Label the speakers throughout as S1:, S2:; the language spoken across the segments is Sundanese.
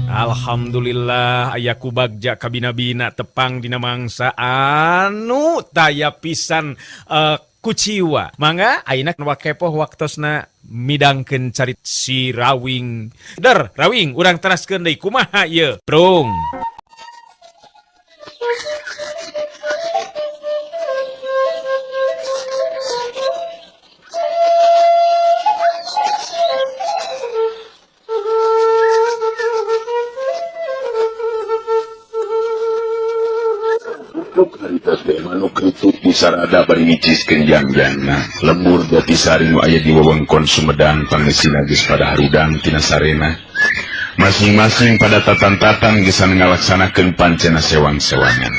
S1: Alhamdulillah ayaku bagja kabina-bina tepang dina mangsa anu taya pisan kuciwa. Mangga ayeuna wakepoh waktosna midangkeun carit si Rawing. Der, Rawing urang teraskeun deui kumaha ieu? Brung.
S2: Manuk itu disarada bari miciskeun jangjangna lembur jati sari nu aya di wewengkon Sumedang pangeusina geus pada harudang tina sarena masing-masing pada tatan-tatan geus ngalaksanakeun pancena sewang-sewangan.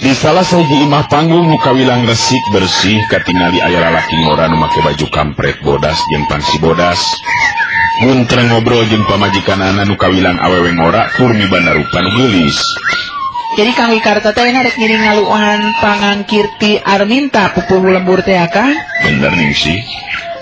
S2: Di salah sahiji imah panggung nu kawilang resik bersih katingali aya lalaki ngora nu make baju kampret bodas jeung pangsi bodas muntreng ngobrol jeung pamajikanana nu kawilang awewe ngora tur mibanda rupa nu geulis.
S3: Jadi Kang Wikarta teh rek ngiring ngaluhan pangangkir ti Arminta pupuh lembur teh Kang?
S2: Bener nih sih.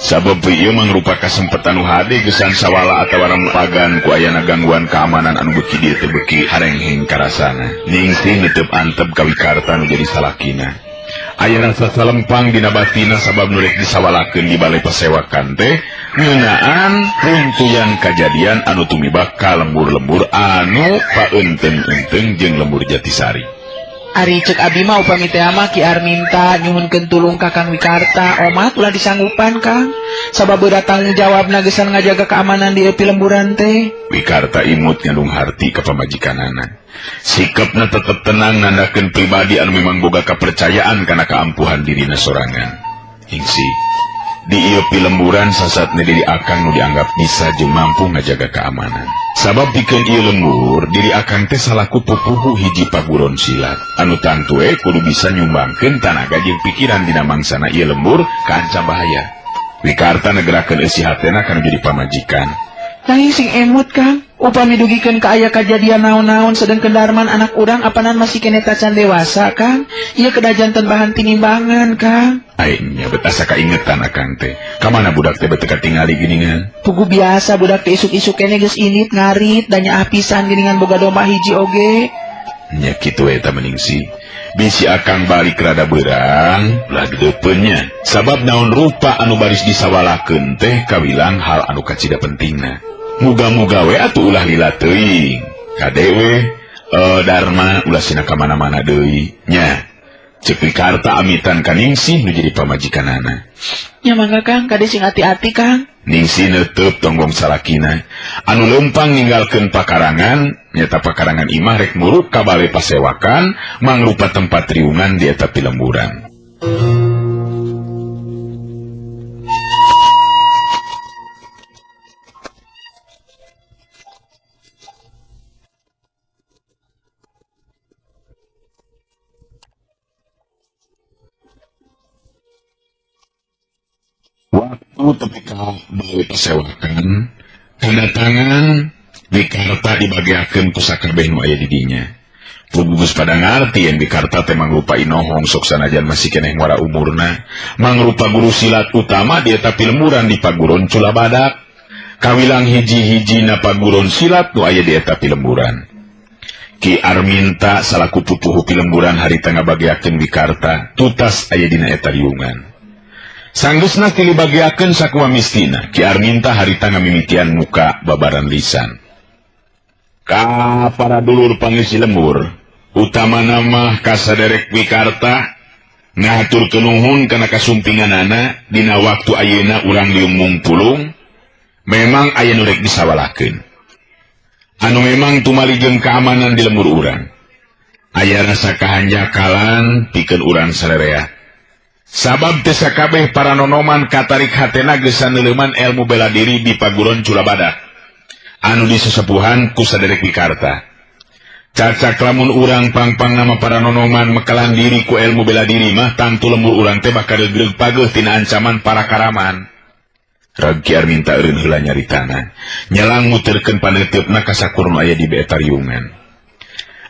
S2: Sabab ieu mangrupa kasempatan nu hade gesan sawala atawa rempagan ku ayana gangguan keamanan anu beuki dieu teh beuki harengheng karasana. Ningsih netep antep ka Wikarta nu jadi salakina. Aya rasa salempang dina batina sabab nu rek disawalakeun di balai pasewakan teh ngeunaan runtuyan kajadian anu tumibak ka lembur-lembur anu paeunteng-eunteng jeung lembur Jatisari.
S3: Ari cek abdi mah upami teh mah Ki Arminta nyuhunkeun tulung ka Kang Wikarta omat ulah disanggupan Kang sabab beura tanggung jawabna geus ngajaga keamanan di eueuh lemburan teh.
S2: Wikarta imut ngandung harti ka pamajikanana. Sikapna tetep tenang nandakeun pribadi anu memang boga kepercayaan kana keampuhan dirina sorangan. Hingsi di ieu pilemburan sasatna diri akang nu dianggap bisa jeung mampu ngajaga keamanan. Sabab pikeun ieu lembur diri akang teh salaku pupuhu hiji paguron silat anu tantue kudu bisa nyumbangkeun tanaga jeung pikiran dina mangsana ieu lembur ka ancam bahaya. Wikarta negerakeun eusi hatena kana jadi pamajikan.
S3: Nanging sing emut Kang, upami dugikeun ka aya kajadian naon-naon sedengkeun Darman anak urang apanan masih kene tacan dewasa Kang. Ieu kedah janten bahan tinimbangan Kang.
S2: Aing nyabet asa kaingetan akang teh. Ka mana budak teh beuteung katingali geuningan?
S3: Pugu biasa budak teh isuk-isuk kene geus init ngarit da nyaah pisan geuningan boga domba hiji oge.
S2: Nya kitu eta mending sih. Bisi akang balik rada beurang lah deupeunnya. Sabab naon rupa anu baris disawalakeun teh kawilang hal anu kacida pentingna. Muga-muga we atuh ulah lila teuing. Kadewe Darma ulah sina ka mana-mana deui. Nya cek Wikarta amitan ka Ningsih nu jadi pamajikanana.
S3: Nya mangga Kang, kade sing hati-hati Kang.
S2: Ningsih neuteup tonggong salakina. Anu leumpang ninggalkeun pakarangan, nyata pakarangan imah rek muruk ka balai pasewakan, mangrupa tempat riungan di eta pilemburan. Waktu tepi ka balai pasewakan, kedatangan Wikarta dibagiakeun ku sakabeh nu aya di dinya. Pugugus pada ngarti yen Wikarta teh mangrupa inohong sok sanajan masih keneh ngora umurna, mangrupa guru silat utama di eta pilemburan di paguron Culabadak. Kawilang hiji-hijina paguron silat nu aya di eta pilemburan. Ki Arminta salaku pupuhu pilemburan harita ngabagiakeun Wikarta tutas aya dina eta riungan. Sanggeusna tili bagiakeun sakua mistina, Ki Arminta harita ngamimitian muka babaran lisan. Ka para dulur pangisi lembur, utama nama ka saderek Wikarta, ngaturkeun nuhun kana kasumpinganana dina waktu ayeuna urang diumung pulung, memang aya nu rek disawalakeun. Anu memang tumaligeun keamanan di lembur urang. Aya rasa kahanjakalan pikeun urang sarerea. Sabab teh sakabeh para nonoman katarik hatena geus saneuleman ilmu bela diri di paguron Culabadak anu disesepuhan ku saderek Wikarta. Cacak lamun urang pangpang nama para nonoman mekalan diri ku ilmu bela diri mah tangtu lembur urang teh bakal regreg pageuh tina ancaman para karaman. Rag Ki Arminta eureun heula nyaritana, nyalang muterkeun paneuteupeuna ka sakurna aya di eta riungan.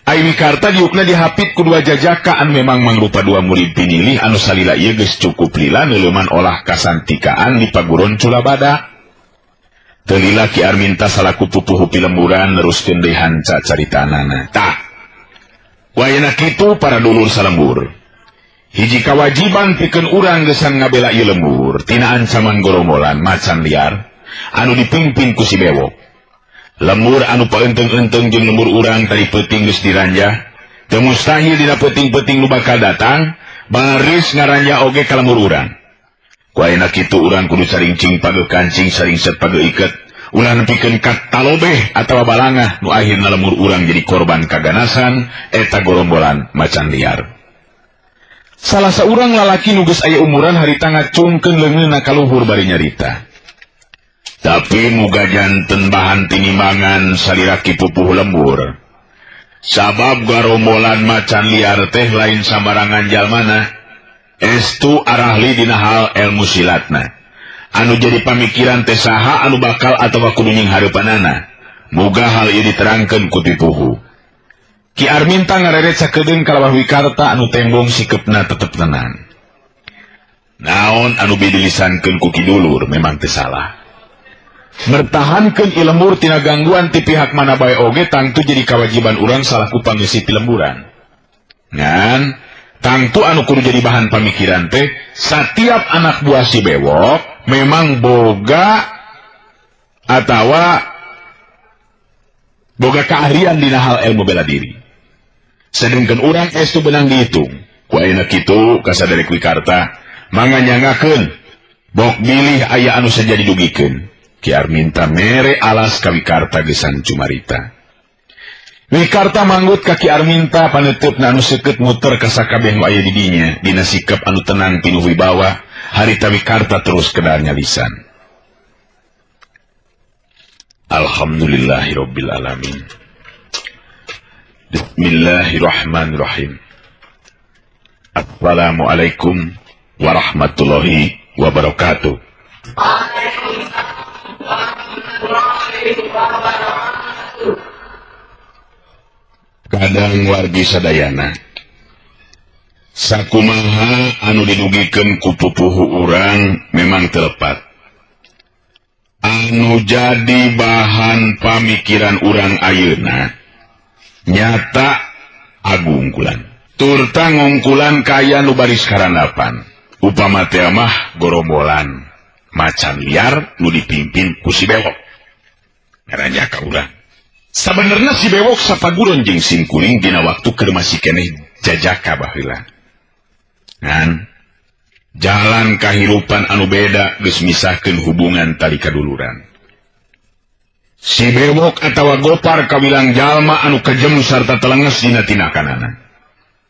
S2: Ai Wikarta diukna dihapit ku dua jajaka anu memang mangrupa dua murid pinilih anu salila ieu geus cukup lila neuleuman olah kasantikaan di paguron Culabadak. Telila Ki Arminta salaku pupuhu pilemburan neruskeun deui hanca caritanana. Tah. Wayana kitu para dulur salembur. Hiji kawajiban pikeun urang gesan ngabela ieu lembur tina ancaman gorombolan macan liar anu dipimpin ku si bewok. Lembur anu paenteng-enteng jeung lembur urang tadi peuting geus diranjah. Teu mustahil dina peuting-peuting nu bakal datang baris ngaranjah oge ka lembur urang. Ku ayeuna kitu urang kudu saringcing page kancing saringset page iket ulah nepikeun ka talobeh atawa balangah nu akhirna lembur urang jadi korban kaganasan eta gorombolan macan liar. Salah seorang lalaki nu geus aya umuran harita ngacungkeun leungeunna ka luhur bari nyarita. Tapi muga janten bahan tinimbangan saliraki pupuh lembur. Sabab garombolan macan liar teh lain sambarangan jalmana. Estu arahli dina hal ilmu silatna. Anu jadi pamikiran teh saha anu bakal atawa kudu nying hareupanana. Muga hal ieu diterangkeun ku pipuhu. Ki Arminta ngareret sakedeung kalawah wikarta anu tembong sikepna tetep tenang. Naon anu bidilisankeun ku kidulur memang teu salah. Mertahankeun ilembur tina gangguan ti pihak mana bae oge tangtu jadi kewajiban urang salaku pangisi ti lemburan. Ngan tangtu anu kudu jadi bahan pamikiran teh setiap anak buah si bewok memang boga atawa boga keahlian dina hal ilmu bela diri. Sedengkeun urang estu benang dihitung. Ku ayeuna kitu kasaderek wikarta manganyangakeun bok bilih aya anu saja didugikeun. Ki Arminta mere alas ka wikarta gesan cumarita. Wikarta manggut ka Ki Arminta paneutupna anu seukeut muter ka sakabeh nu aya di dinya dina sikap anu tenang pinuh wibawa harita wikarta terus kedarnya lisan. Alhamdulillahirabbil alamin. Bismillahirrahmanirrahim. Assalamualaikum warahmatullahi wabarakatuh. Kadang wargi sadayana sakumaha anu didugikeun ku pupuhu urang memang telepat. Anu jadi bahan pamikiran urang ayeuna nyata agungkulan. Turta ngungkulan kaya nu baris karandapan. Upama teh mah gorombolan macan liar nu dipimpin ku si bewok. Ngaranjah ka urang. Sabenerna si bewok sapaguron jeung simkuring dina waktu keur masih keneh jajaka baheula. Ngan jalan kahirupan anu beda geus misahkeun hubungan tali kaduluran. Si bewok atawa gopar kawilang jalma anu kejem sarta telenges dina tinakanana.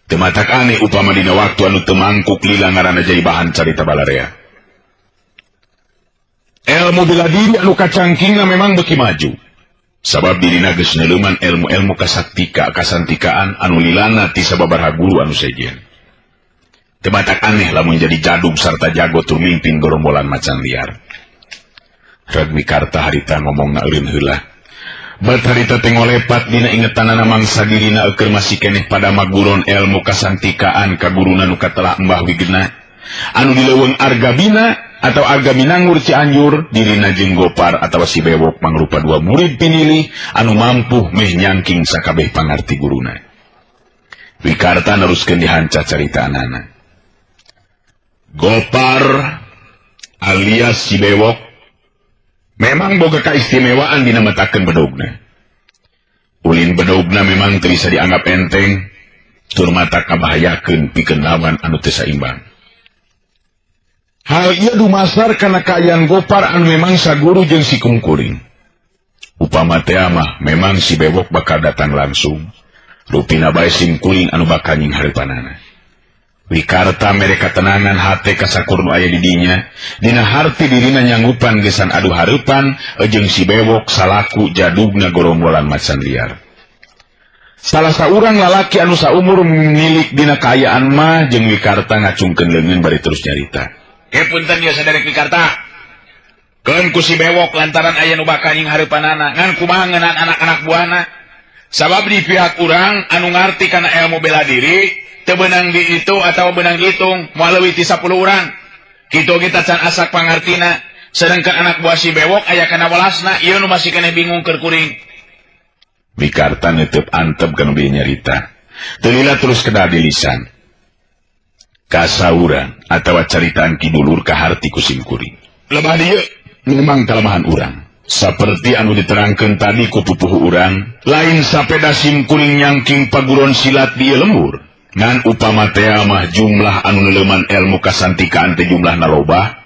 S2: Teu matak aneh upama dina waktu anu teu mangkuk lila ngaranna jadi bahan carita balarea. Ilmu bela diri anu kacangkingna memang beuki maju. Sabab dirina geus neuleuman ilmu-ilmu kasantikaan anu lilana ti sababaraha guru anu sejen. Teu matak aneh lamun jadi jadug sarta jago tur mimpin gorombolan macan liar. Reg wikarta harita ngomongna eureun heula. Bat harita teh ngolepat dina ingetanana mangsa dirina eukeur masih keneh pada maguron ilmu kasantikaan ka guruna nu katelah Mbah Wigena anu dileuweung Argabina atau Argaminanggur Cianjur dirina jeung gopar atawa si bewok mangrupa dua murid pinilih anu mampu meh nyangking sakabeh pangarti guruna. Wikarta neruskeun dihanca caritaanana. Gopar alias si bewok memang boga kaistimewaan dina matakeun bedogna. Ulin bedogna memang teu bisa dianggap enteng tur mata kabahayakeun pikeun lawan anu teu saimbang. Hal ieu dumasar kana kaayaan gopar anu memang saguru jeung si kumkuring. Upama teh mah memang si bewok bakal datang langsung. Rupina bae simkuring anu bakal nying hareupanana. Wikarta mereka tenangan hate kasakur nu aya di dinya. Dina harti dirina nyanggupan gesan adu hareupan jeung si bewok salaku jadugna gorombolan macan liar. Salah saurang lalaki anu saumur milik dina kaayaan mah jeung Wikarta ngacungkeun leungeun bari terus nyarita. Punten ya saderek Wikarta. Keun ku si bewok lantaran aya nu bakal nying hareupanana ngan kumaha ngeunaan anak-anak buahna. Sabab di pihak urang anu ngarti kana ilmu bela diri teu beunang di itu atau beunang dihitung moal leuwih ti 10 urang. Kitu kita can asak pangartina Sedangkan anak buah si bewok aya kana welasna, ieu nu masih keneh bingung keur kuring. Wikarta neuteup antep kana bieu nyarita. Teu lila terus kedah di lisan. Kasauran atawa caritaan kidulur kaharti ku sim kuring. Lebah dieu memang kalemahan urang. Saperti anu diterangkeun tadi ku pupuh urang, lain sapeda sim kuring nyangking paguron silat dieu lembur. Ngan upama teh mah jumlah anu neuleuman ilmu kasantikaan teh jumlahna loba,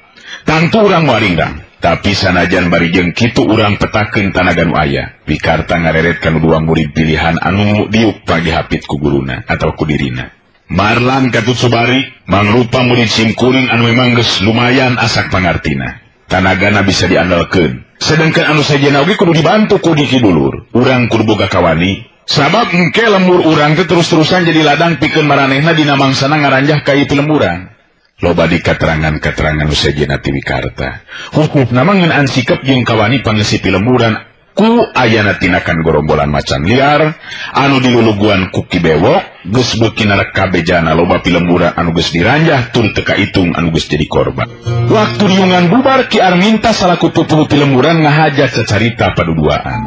S2: tangtu urang waringrang. Tapi sanajan bari jeung kitu urang petakeun tanaga nu aya. Wikarta ngareret kana dua murid pilihan anu diuk pagihapit ku guruna atawa ku dirina. Marlan Katut Subari mangrupa murid sim kuring anu memang geus lumayan asak pangartina. Tanagana bisa diandalkeun. Sedangkan anu sajena oge kudu dibantu ku dikidulur. Urang kudu boga kawani. Sabab engke lembur urang teh terus-terusan jadi ladang pikeun maranehna dina mangsana ngaranjah ka ieu lemburan. Loba di katerangan-katerangan nu sajena ti Wikarta. Hukupna mah ngeunaan sikep jeung kawani pangeusi lemburan ku ayana tinakan gorombolan macan liar anu diluluguan ku Ki Bewok geus beuki narek kabejana loba pilemburan anu geus diranjah tur teu kaitung anu geus jadi korban. Waktu riungan bubar Ki Arminta salaku pupuh pilemburan ngahajat sacarita paduduaan.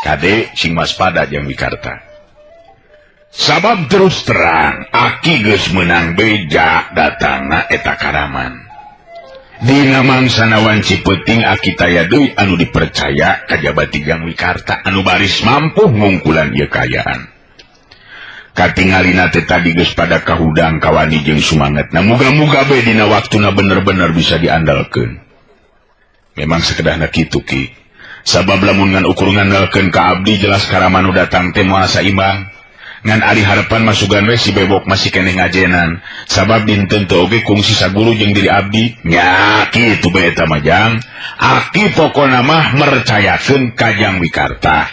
S2: Kade sing waspada jeung Wikarta. Sabab terus terang aki geus meunang beja datangna eta Karaman. Dina mangsana wanci peuting aki taya deui anu dipercaya kajabat tigang Wikarta anu baris mampu ngungkulan ieu kayaan. Katingalina teh tadi geus pada kahudang kawani jeung sumangetna muga-muga bae dina waktuna bener-bener bisa diandalkeun. Memang sakedahna kitu Ki. Sabab lamun ngan ukur ngandalkeun ka abdi jelas Karaman nu datang teh moal saimbang. Ngan ari harapan masugan we si Bewok masih keneh ngajenan. Sabab dinten teu oge kungsi saguru jeung diri abdi. Nya kitu bae eta mah jang. Aki pokona mah mercayakeun ka Jang Wikarta.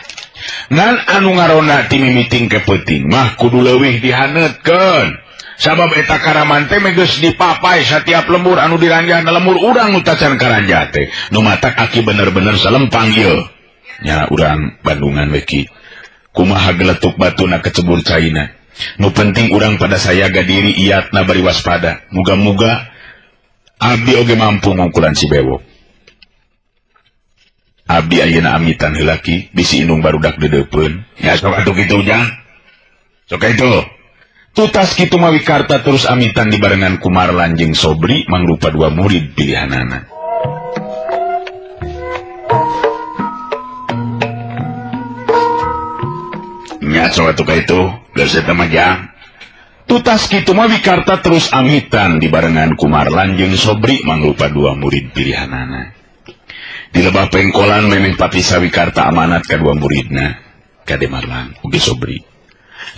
S2: Ngan anu ngarona ti mimiting ke peuting mah kudu leuwih dihaneutkeun. Sabab eta Karaman teh geus dipapai satiap lembur anu diranjahna lembur urang nu tacan karanjah teh. Nu matak aki bener-bener salempang ieu. Nya urang Bandungan we Ki. Kumaha geletuk batuna kecebur caina. Nu penting urang pada sayaga diri iatna bari waspada. Muga-muga abdi oge mampu ngungkulan si Bewok. Abdi ayeuna amitan heula Ki, bisi indung barudak dedeupeun. Ya sok atuh kitu Jang. Sok itu. Tutas kitu mah Wikarta terus amitan dibarengan ku Marlan jeung Sobri mangrupa dua murid pilihanana. Nya sok atuh ka itu, geus eta mah Jang. Tutas kitu mah Wikarta terus amitan dibarengan ku Marlan jeung Sobri mangrupa dua murid pilihanana. Di lebah pengkolan memeh papisa Wikarta amanat ka dua muridna, kade Marlan ugi Sobri.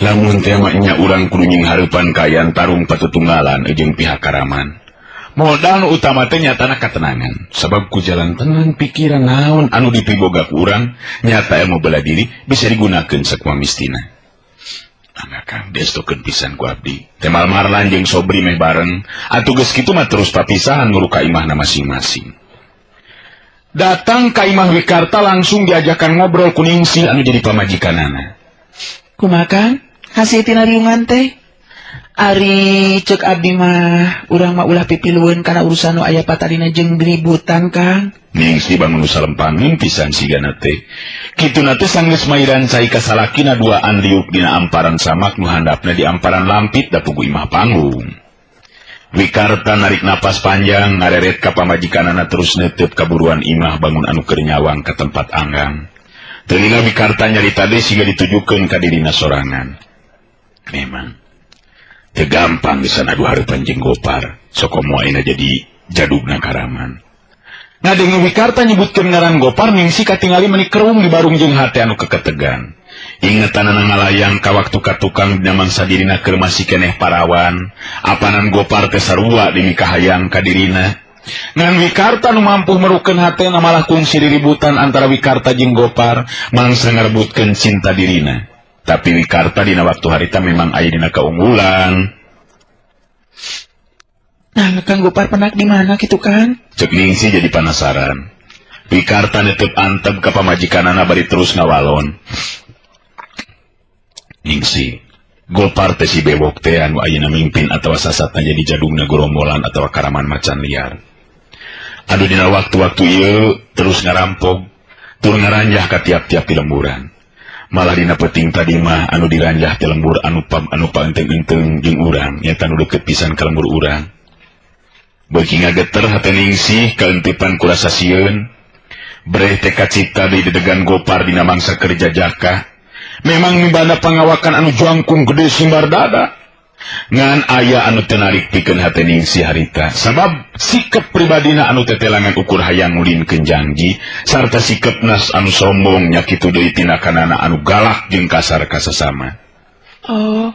S2: Lamun teh nya urang kudu nying hareupan kaayaan tarung patutunggalan jeung pihak Karaman. Modal utama teh nyatana katenangan, sabab ku jalan tenang pikiran naon anu dipiboga ku urang nyata ilmu bela diri bisa digunakeun sakumaha mistina. Mangga Kang destokeun pisan ku abdi. Temal Marlan jeung Sobri meh bareng, atuh geus kitu mah terus papisahan nguru ka imahna masing-masing. Datang ka imah Wikarta langsung diajakan ngobrol ku Ningsih anu jadi pamajikanana.
S3: Kumaha Kang? Hasil tina riungan teh? Ari cek abdi mah urang mah ulah pipilueun kana urusan nu aya patadina jeung ributan Kang.
S2: Ningsih bangun salempangin pisan sigana teh. Kituna teh sanggeus mairan cai ka salakina duaan liuk dina amparan samak nu handapna di amparan lampit da pugu imah panggung. Wikarta narik napas panjang ngareret ka pamajikanana terus neuteup kaburuan imah bangun anu keur nyawang ka tempat anggang. Telinga Wikarta nyarita deui siga ditujukeun ka dirina sorangan. Memang teu gampang geus adu hareupan jeung Gopar, sokomo ayeuna jadi jadugna Karaman. Ngadenge Wikarta nyebutkeun ngaran Gopar Ningsih katingali meuni kerung di barung jeung hate anu keketegan. Ingetanana ngalayang ka waktu ka tukang dina mangsa dirina keur masih keneh parawan, apanan Gopar teh sarua demi kahayang ka dirina. Ngan Wikarta nu mampu merukeun hatena malah kungsi diributan antara Wikarta jeung Gopar mangsa ngarebutkeun cinta dirina. Tapi Wikarta dina waktu harita memang aya dina kaunggulan.
S3: Nah, Kang Gopar penak di mana kitu Kang?
S2: Cek Ningsih jadi penasaran. Wikarta netep antep ka pamajikanana bari terus ngawalon. Ningsih, Gopar teh si Bewok teh anu ayeuna mimpin atawa sasatna jadi jadugna gorombolan atawa Karaman macan liar. Anu dina waktu-waktu ieu terus ngarampog tur ngaranjah ka tiap-tiap ti lemburan. Malah dina peuting tadi mah anu diranjah ti lembur anu paenteng-enteng jeung urang nyata nu deukeut pisan ka lembur urang. Beuki ngageter hate ningsih kaentipan ku rasa sieun. Breh teh kacipta di dedegan Gopar dina mangsa kerja jaka. Memang mibana pangawakan anu jangkung gede simbar dada. Ngan aya anu teu narik pikeun hate ningsih harita. Sabab sikap pribadina anu tetelangan ukur hayang ngulinkeun janji sarta sikepna anu sombong nya kitu deui tinakanana anu galak jeung kasar ka sesama.
S3: Oh,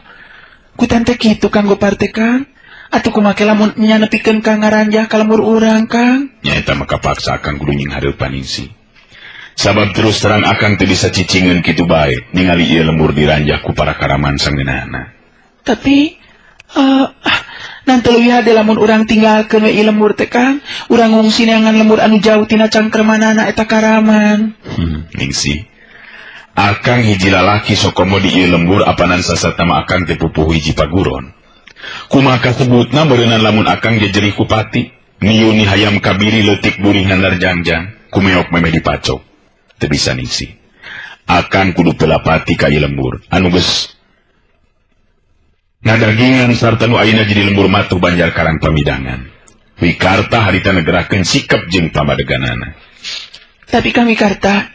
S3: kutan teh kitu Kang Gopar teh Kang. Atuh kumaha lamun nya nepikeun Kang ngaranjah ka lembur urang Kang.
S2: Nya eta mah kapaksa akang kudu nying hareupan ningsih. Sabab terus terang akang teu bisa cicingeun kitu bae ningali ieu lembur diranjah ku para karaman sangeunana.
S3: Tapi nanti leuwih hade lamun urang tinggalkeun we ieu lembur teh Kang, urang ngungsi neangan lembur anu jauh tina cangkremanana eta karaman.
S2: Ningsih. Akang hiji lalaki sok komo di ieu lembur apanan sasatna mah akang teh pupuh hiji paguron. Kumaha kasebutna meureunna lamun akang jejerih ku pati, niuni hayam kabiri leutik burih nandar jangjang, kumeok memeh dipacok. Teu bisa Ningsih. Akang kudu pelapati ka ieu lembur anu geus ngadagingan sarta nu ayeuna jadi lembur matuh Banjar Karang Pamidangan. Wikarta harita negerakeun sikap jeung pamadeganana.
S3: Tapi Kang Wikarta,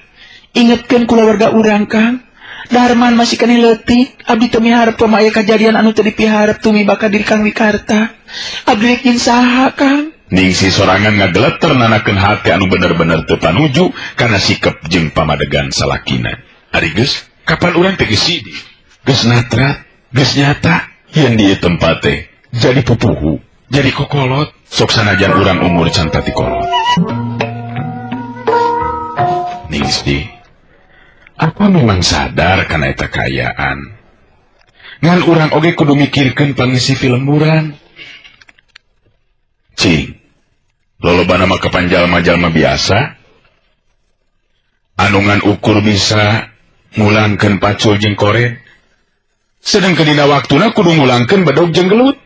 S3: ingetkeun kulawarga urang Kang. Darman masih kene leutik, abdi teu miharep pamaya kajadian anu teu dipiharep tumiba ka diri Kang Wikarta. Abdi rek nyin saha Kang?
S2: Ningsih sorangan ngageleter nanakeun hate anu bener-bener teu panuju kana sikap jeung pamadegan salakina. Ari geus, kapan urang teh geus sidi? Geus natrat, geus nyata, yen di tempat teh jadi pupuhu, jadi kokolot, sok sanajan urang umur can tati kolot. Ningsih, apa memang sadar kana eta kayaan? Ngan urang oge kudu mikirkeun pangisi lemburan. Cing, lolobana mah kapanjalma-jalma biasa, anu ngan ukur bisa ngulangkeun pacul jeung koret, sedangkeun dina waktuna kudu ngulangkeun badog jeung gelut.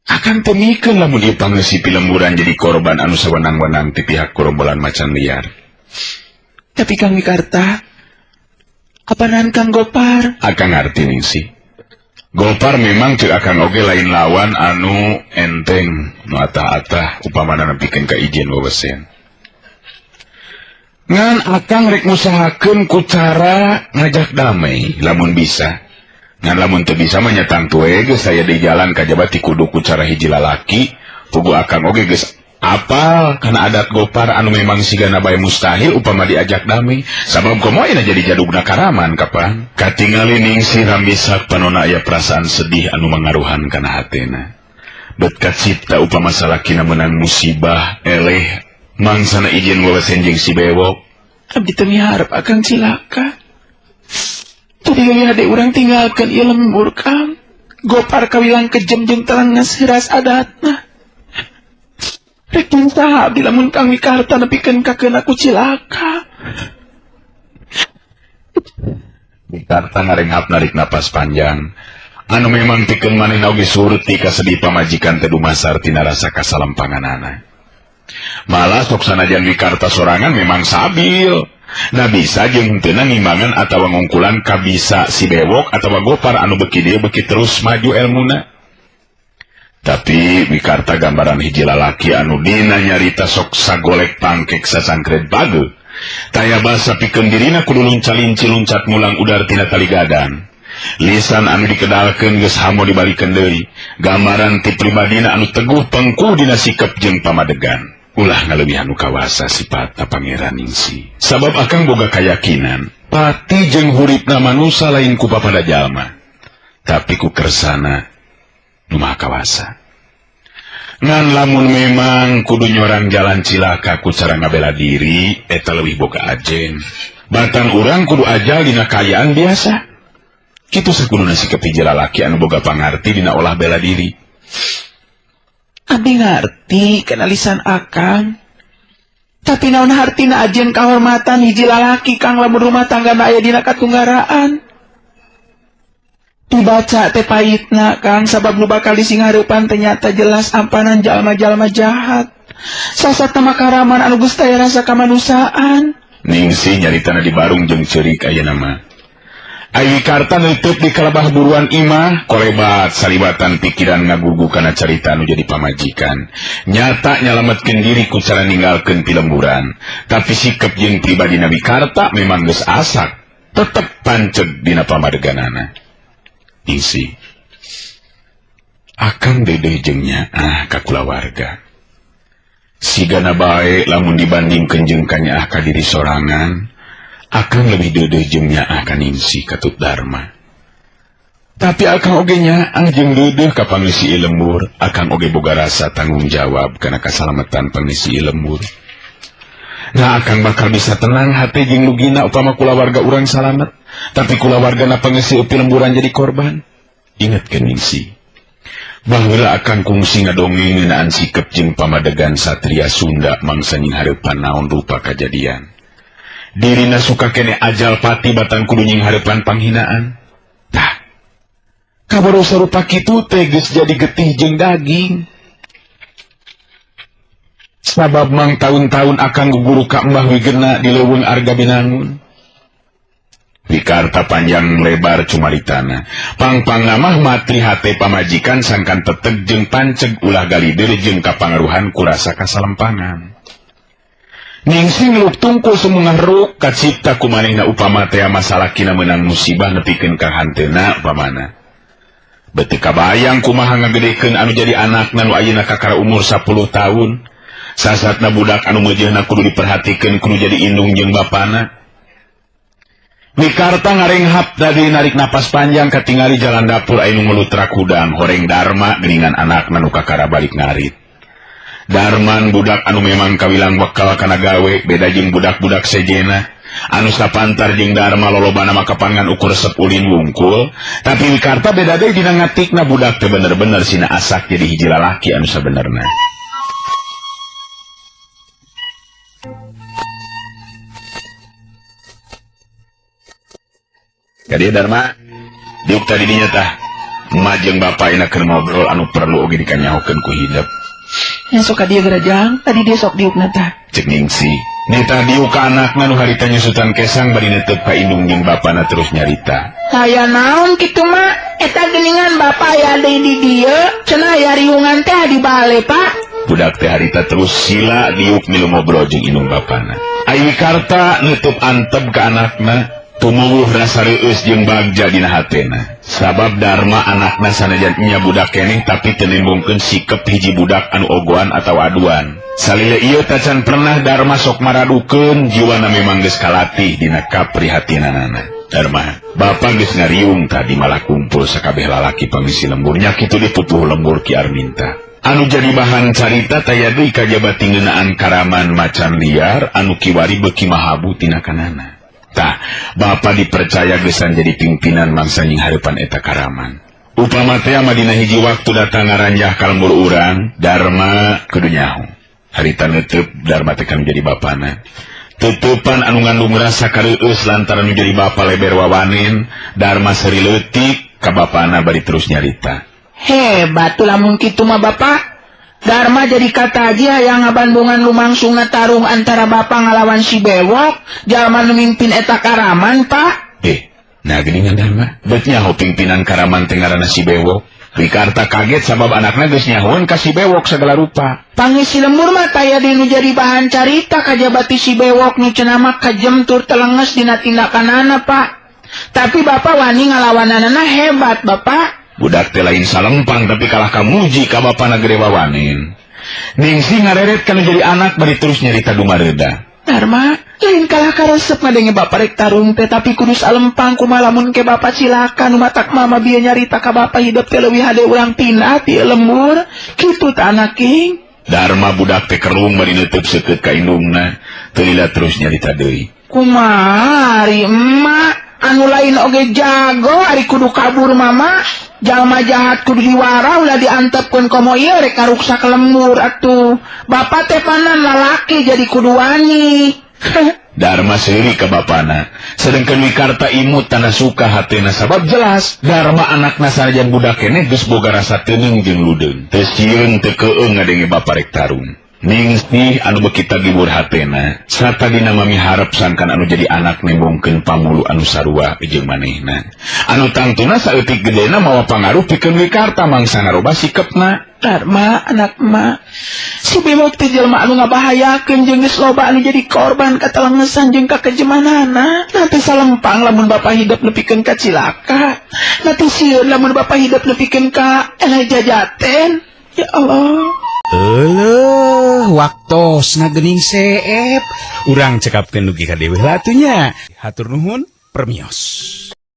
S2: Akan teu mikeun lamun ieu pangeusi lemburan jadi korban anu sawenang-wenang ti pihak korombolan macan liar.
S3: Tapi Kang Wikarta, apanan Kang Gopar?
S2: Akang ngarti Ningsih. Gopar memang cek akang oge lain lawan anu enteng nu atah-atah upamana nepikeun ka ijen wewesen. Ngan akang rek ngusahakeun ku cara ngajak damai lamun bisa. Ngan lamun teu bisa mah nyatang tuwe geus aya di jalan kajaba ti kudu ku cara hiji lalaki, pugu akang oge geus apal kana adat Gopar anu memang sigana bae mustahil upama diajak damai. Sabab komo ina jadi jadugna karaman kapan katingali Ningsih rambisak panonna aya perasaan sedih anu mangaruhan kana hatena. Bet kacipta upama salakina menang musibah eleh mangsana ijen wewesen jeung si bewok.
S3: Abdi teu miharep akang cilaka. Tadi hade urang tinggalkeun ieu lembur Kang. Gopar kawilang kejem jeung telan ngaseuras adatna. Rek nyin saha abdi lamun Kang Wikarta nepikeun kakeun aku cilaka.
S2: Wikarta ngarengap narik napas panjang. Anu memang pikeun manehna oge surti ka sedih pamajikan teu dumasar tina rasa kasalempanganana. Malah sok sanajan Wikarta sorangan memang sabil. Nah bisa jeung henteu ngimbangan atawa ngungkulan ka bisa si bewok atawa Gopar anu beuki dieu beuki terus maju elmuna. Tapi Wikarta gambaran hiji lalaki anu dina nyarita sok sagolek pangkek sasangkret bagel. Taya basa pikeun dirina kudu luncalinci luncat mulang udar tina tali gadan. Lisan anu dikedalkeun geus hamo dibalikeun deui. Gambaran ti pribadina anu teguh pengku dina sikep jeung pamadegan. Ulah ngaleuwih anu kawasa sipatna Pangeran Ningsih. Sabab akang boga kayakinan, pati jeung huripna manusia lain ku papada jalma, tapi ku kersana nu maha kawasa. Ngan lamun memang kudu nyorang jalan cilaka ku cara ngabela diri, eta leuwih boga ajen. Batang urang kudu ajal dina kayaan biasa. Kitu sakuduna sikep hiji lalaki anu boga pangarti dina olah bela diri.
S3: Abdi ngarti kana lisan akang. Tapi naon hartina ajen kahormatan hiji lalaki Kang lamun rumah tanggana aya dina katunggaraan. Dibaca teh pahitna Kang sabab nu bakal disingareupan teh nyata jelas ampanan jalma-jalma jahat. Sasat nama karaman anu geus taya rasa kamanusaan.
S2: Ningsih nyaritana di barung jeung ceurik aya nama. Ai Wikarta neuteuk di kalabah buruan imah, kolebat salibatan pikiran ngagugu kana carita anu jadi pamajikan. Nyata nyalametkeun diri ku cara ninggalkeun ti lemburan. Tapi sikep jeung pribadina Wikarta memang geus asak, tetep panceg dina pamadeganana. Ningsih Akang dedeh jeung nyaah ka kulawarga. Sigana bae lamun dibandingkeun jeung ka nyaah ka diri sorangan, Akang lebih dedeh jeung nyaah ka Ningsih katut Darma. Tapi Akang oge nyaah jeung dedeh ka pangisi lembur, Akang oge boga rasa tanggung jawab kana kasalametan pangisi lembur. Nah Akang bakal bisa tenang hati jeung lugina upama kulawarga urang salamet, tapi kulawargana pangisi upi lemburan jadi korban. Ingatkeun Ningsih baheula Akang kungsi ngadongeng ngeunaan sikep jeung pamadegan satria Sunda mangsa nying hareupan naon rupa kajadian. Dirina suka kene ajal pati batang kudu nying hareupan panghinaan. Tah, kabaru sarupa kitu teh geus jadi getih jeung daging. Sabab mang tahun-tahun Akang guguru ka Mbah Wigena di leuweung Arga Binangun. Wikarta panjang lebar cumaritana. Pang-pangna mah matri hate pamajikan sangkan teteg jeung panceg ulah galidir jeung kapangaruhan kurasa kasalempangan. Ningsih ngeluk tungkul semungah ruk kacipta kumanehna upama teh masalah kina meunang musibah nepikeun ka hanteuna upamana. Beuteung kabayang kumaha ngagedekeun anu jadi anakna nu ayeuna kakara umur 10 tahun. Sasatna budak anu meujeuhna kudu diperhatikeun kudu jadi indung jeung bapana. Wikarta ngarenghap tadi narik napas panjang katingali jalan dapur anu ngelutrak hudang horeng Darma geuningan anakna nu kakara balik ngarit. Darman budak anu memang kawilang bekal kana gawe beda jeung budak-budak sejena anu sapantar jeung Darma lolobana makapangan ukur sepulin wungkul, tapi Wikarta beda deui dina ngatikna budak teh bener-bener sina asak jadi hiji lalaki anu sabenerna. Kadia Darma, diuk tadi dinya tah, emak jeung bapa ina keur ngobrol anu perlu oge dikanyahokeun ku hideep.
S3: Ya sok dia gerajang, tadi dia sok diukna tah.
S2: Cek Ningsih, nita diuk ka anakna nu harita nyusutan kesang bari neuteuk ka indung jeung bapana terus nyarita.
S3: Saya naon kitu mah, eta geuningan bapa aya deui di dieu, cenah aya riungan teh di bale, Pak.
S2: Budak teh harita terus sila diuk milu ngobrol jeung indung bapana. Ai Wikarta neutup antep ka anakna. Tumuwuh rasa reueus jeung bagja dina hatena. Sabab Darma anakna sanajan nya budak keneh tapi teu nembongkeun sikep hiji budak anu ogoan atawa aduan. Salila ieu tacan pernah Darma sok maradukeun jiwana memang geus kalatih dina kaprihatinanana. Darma, bapa geus ngariung tadi malah kumpul sakabeh lalaki pangisi lembur nya kitu diputuh lembur Ki Arminta. Anu jadi bahan carita taya deui kajaba ngeunaan karaman macan liar anu kiwari beuki mahabu tina kanana. Tah, bapa dipercaya gesan jadi pimpinan mangsa nying hareupan eta karaman. Upama teh madina hiji waktu datang ngaranjah ka lembur urang, Darma kudu nyaho. Harita neuteub Darma teh kan jadi bapana. Tutupan anu ngandung rasa kareueus lantaran nu jadi bapa leber wawanen, Darma seri leutik ka bapana bari terus nyarita.
S3: Hebat tuh lamun kitu mah Bapak. Darma jadi kata aja yang ngabandungan lumangsung tarung antara Bapak ngalawan si Bewok, jalma nu mimpin eta karaman, Pak.
S2: Nah geuningan Darma, beut nyaho pimpinan karaman teh ngaranna si Bewok. Wikarta kaget sabab anakna geus nyahoan ka si Bewok segala rupa.
S3: Pangisi lembur mah taya dinu jadi bahan carita kajabati si Bewok nu cenah mah kajem tur telenges dina tindakanana, Pak. Tapi Bapak wani ngalawananana hebat, Bapak.
S2: Budak teh lain salempang tapi kalah kamuji ka bapana gede wawanen. Ningsih ngareret kana jadi anak bari terus nyarita dumareda.
S3: Darma, lain kalah karesep ngadenge Bapak rek tarung teh tapi kudu salempang kumaha lamun ke Bapak silakan matak mama bieu nyarita ka Bapak hidup teh leuwih hade urang pindah ti lembur. Kitu tah anak king.
S2: Darma budak teh kerung bari neuteub seukeut ka indungna, teu lila terus nyarita deui.
S3: Kumaha ari emak anu lain oge jago ari kudu kabur mama. Jalma jahat kudu diwara ulah diantepkeun komo ieu rek karuksak lembur atuh. Bapak teh panan lalaki jadi kudu wani.
S2: Darma seuri ka bapana. Sedengkeun Wikarta imut tanda suka hatena sabab jelas Darma anakna sanajan budak keneh geus boga rasa teuneng jeung ludeung. Teu sieun teu keueung ngadenge bapa rek tarung. Ningsih anu beki gibur hatena sarta dina mamiharep sangkan anu jadi anak nembongkeun pamulu anu sarua jeung manehna. Anu tangtuna saeutik gedena mawa pangaruh pikeun wikarta mangsa ngaroba sikepna.
S3: Dharma, anak emak, si bebek teh jelema anu ngabahayakeun jeung geus loba anu jadi korban katalengesan jeung kakejemanana. Nanti salempang lamun bapa hidup nepikeun ka cilaka. Nanti sieun lamun bapa hidup nepikeun ka jajaten. Ya Allah.
S1: Waktos gening seep urang cekapkeun dugi ka dewe latunya. Hatur nuhun, permios.